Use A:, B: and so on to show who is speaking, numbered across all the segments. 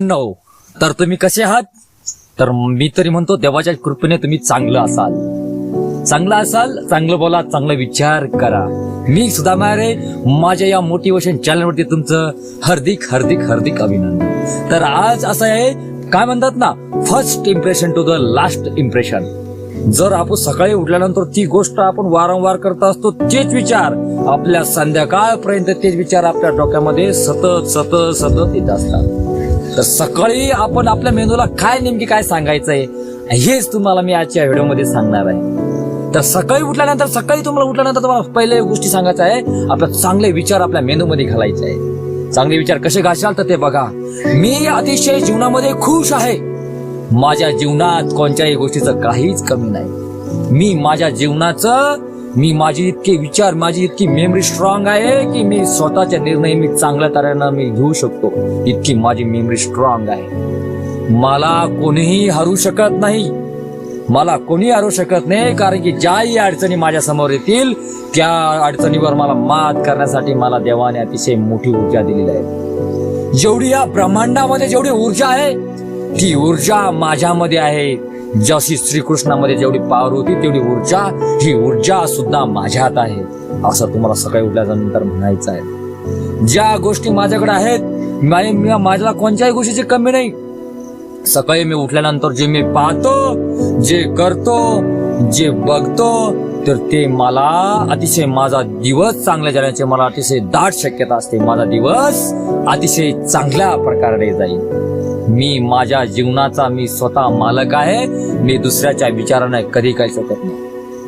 A: No तर तुम्ही कसे आहात? तर मी तरी म्हणतो देवाच्या कृपेने तुम्ही चांगलं असाल, चांगलं बोला, चांगला विचार करा. मी सुदामा रे, माझ्या या मोटिवेशन चॅनलवरती तुमचं हार्दिक अभिनंदन. तर आज असं आहे, काय म्हणतात ना, first impression to the last impression. जर आपण सकाळी उठल्यानंतर ती गोष्ट आपण वारंवार करत असतो, तेच विचार आपल्या संध्याकाळपर्यंत तेच विचार आपल्या डोक्यामध्ये सतत येत असतात. तर सकाळी आपण आपल्या मेंदूला नेमकी काय सांगायचंय हेच तुम्हाला मी आजच्या व्हिडिओमध्ये सांगणार आहे. तर सकाळी उठल्यानंतर तुम्हाला पहिल्या गोष्टी सांगायचं आहे, आपल्या चांगले विचार आपल्या मेंदूमध्ये घालायचे आहे. चांगले विचार कसे घालशाल तर ते बघा. मी अतिशय जीवनामध्ये खुश आहे. माझ्या जीवनात कोणत्याही गोष्टीचं काहीच कमी नाही. माझी इतके विचार, माझी इतकी मेमरी स्ट्रॉंग आहे की मी स्वतःचे निर्णय मी चांगल्या तऱ्हेनं मी घेऊ शकतो. इतकी माझी मेमरी स्ट्रॉंग आहे. मला कोणीही हरू शकत नाही, कारण की ज्याही अडचणी माझ्या समोर येतील त्या अडचणीवर मला मात करण्यासाठी मला देवाने अतिशय मोठी ऊर्जा दिलेली आहे. जेवढी या ब्रह्मांडामध्ये जेवढी ऊर्जा आहे ती ऊर्जा माझ्यामध्ये आहे. जशी श्रीकृष्णामध्ये जेवढी पावर होती तेवढी ही ऊर्जा सुद्धा माझ्यात आहे, असं तुम्हाला सकाळी उठल्यानंतर म्हणायचं आहे. ज्या गोष्टी माझ्याकडे आहेत, माझ्याला कोणत्याही गोष्टीची कमी नाही. सकाळी मी उठल्यानंतर जे मी पाहतो, जे करतो, जे बघतो, तर ते मला अतिशय माझा दिवस चांगला जाण्याची मला अतिशय दाट शक्यता असते. माझा दिवस अतिशय चांगल्या प्रकारे जाईल. मी माझ्या जीवनाचा मी स्वतः मालक आहे. मी दुसऱ्याच्या विचाराने कधी काही शकत नाही.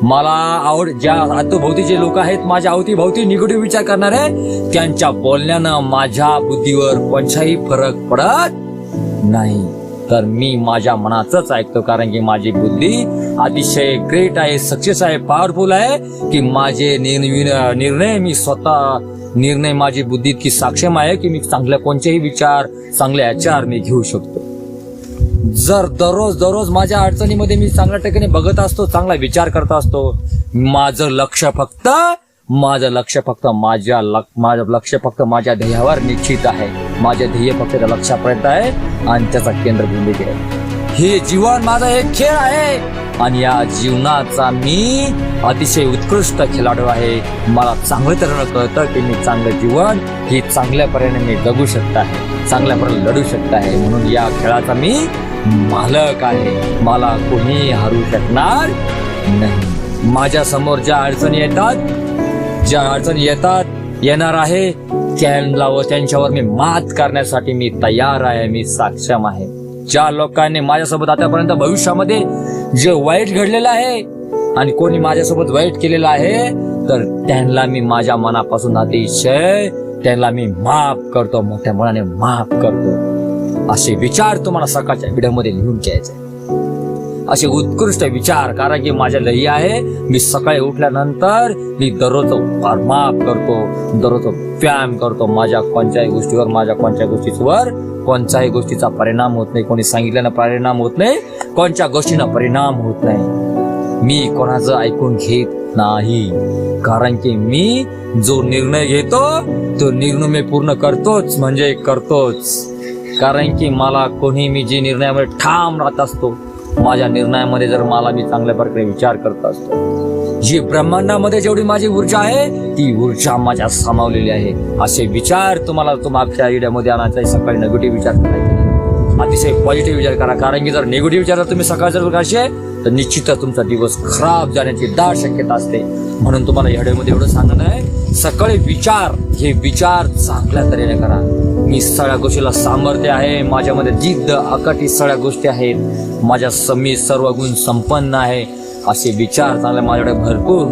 A: मला ज्या आजूभोवती जे लोक आहेत, माझ्या अवतीभोवती निगेटिव्ह विचार करणारे, त्यांच्या बोलण्यानं माझ्या बुद्धीवर कोणताही फरक पडत नाही. तर मी माझ्या मनाचंच ऐकतो, कारण की माझी बुद्धी अतिशय ग्रेट आहे, सक्सेस आहे, पॉवरफुल आहे. की माझे निर्णय माझी बुद्धी इतकी सक्षम आहे की मी चांगल्या कोणतेही विचार, चांगले आचार मी घेऊ शकतो. जर दररोज माझ्या अडचणीमध्ये मी चांगल्या ठिकाणी बघत असतो, चांगला विचार करत असतो, माझं लक्ष फक्त माझ्या ध्येयावर निश्चित आहे. माझे ध्येय फक्त त्या लक्ष्यापर्यंत आहे आणि त्याचा केंद्रबिंदू आहे. हे जीवन माझा एक खेळ आहे आणि या जीवनाचा मी अतिशय उत्कृष्ट खेळाडू आहे. मला चांगल्या तऱ्हेनं कळतं की मी चांगलं जीवन ही चांगल्या पर्यायाने मी जगू शकत आहे, चांगल्या पर्यायाने लढू शकत आहे. म्हणून या खेळाचा मी मालक आहे. मला कोणी हरू शकणार नाही. माझ्या समोर ज्या अडचणी येणार आहे त्यांच्यावर मी मात करण्यासाठी मी तयार आहे, मी सक्षम आहे. ज्या लोकांनी माझ्यासोबत आतापर्यंत भविष्यामध्ये जे वाईट घडलेलं आहे आणि कोणी माझ्यासोबत वाईट केलेलं आहे, तर त्यांना मी माझ्या मनापासून अतिशय त्यांना मी माफ करतो, मोठ्या मनाने माफ करतो. असे विचार तुम्हाला सकाळच्या व्हिडिओमध्ये लिहून घ्यायचे, असे उत्कृष्ट विचार. कारण की माझ्या लई आहे, मी सकाळी उठल्यानंतर मी दररोज माफ करतो, दररोज व्यायाम करतो. माझ्या कोणत्याही गोष्टीवर कोणत्याही गोष्टीचा परिणाम होत नाही, कोणी सांगितल्यानं परिणाम होत नाही, कोणत्या गोष्टीनं परिणाम होत नाही. मी कोणाचं ऐकून घेत नाही, कारण की मी जो निर्णय घेतो तो निर्णय मी पूर्ण करतोच. कारण की मी जे निर्णयामध्ये ठाम राहत असतो, माझ्या निर्णयामध्ये जर मी चांगल्या प्रकारे विचार करत असतो, जी ब्रह्मांडामध्ये जेवढी माझी ऊर्जा आहे ती ऊर्जा माझ्या सामावलेली आहे. असे विचार तुम्हाला मागच्या व्हिडिओमध्ये आणायचा आहे. सकाळी निगेटिव्ह विचार करायचे, अतिशय पॉझिटिव्ह विचार करा. कारण की जर निगेटिव्ह विचार तुम्ही सकाळी जर करायचे तर निश्चितच तुमचा दिवस खराब जाण्याची दाट शक्यता असते. म्हणून तुम्हाला या व्हिडिओमध्ये एवढं सांगणं आहे, सकाळी हे विचार चांगल्या तऱ्हेने करा. मी सगळ्या गोष्टीला सामर्थ्य आहे, माझ्यामध्ये जिद्द अकटी सगळ्या गोष्टी आहेत, मी सर्व गुण संपन्न आहे. असे विचार चांगले माझ्याकडे भरपूर,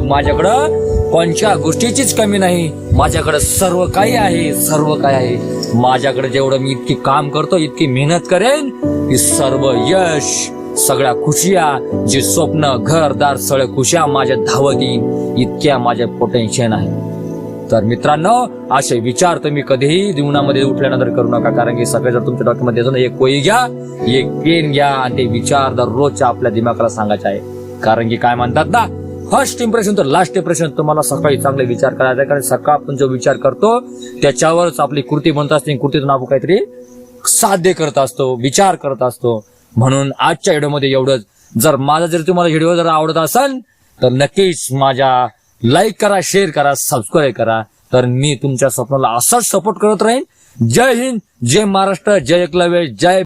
A: माझ्याकडं कोणत्या गोष्टीचीच कमी नाही. माझ्याकडे सर्व काही आहे. माझ्याकडे जेवढं मी इतकी काम करतो, इतकी मेहनत करेन की सर्व यश, सगळ्या खुशिया, जे स्वप्न, घरदार, सगळ्या खुशिया माझ्या धावत येईल, इतक्या माझ्या पोटेन्शियल आहे. तर मित्रांनो, असे विचार तुम्ही कधीही जीवनामध्ये उठल्यानंतर करू नका. कारण की सगळे जर तुमच्या डॉक्युमेंट देतो ना, एक कोई घ्या, एक पेन घ्या आणि ते विचार दररोजच्या आपल्या दिमागाला सांगायचे आहे. कारण की काय म्हणतात ना, फर्स्ट इम्प्रेशन तर लास्ट इम्प्रेशन. तुम्हाला सकाळी चांगले विचार करायचे, कारण सकाळ आपण जो विचार करतो त्याच्यावरच आपली कृती बनत असते. कृतीतून आपण काहीतरी साध्य करत असतो, विचार करत असतो. म्हणून आजच्या व्हिडिओमध्ये एवढंच. जर माझा जर तुम्हाला व्हिडिओ जर आवडत असेल तर नक्कीच माझ्या लाईक करा, शेअर करा, सबस्क्राईब करा. तर मी तुमच्या स्वप्नाला असाच सपोर्ट करत राहीन. जय हिंद, जय महाराष्ट्र, जय एकलव्य, जय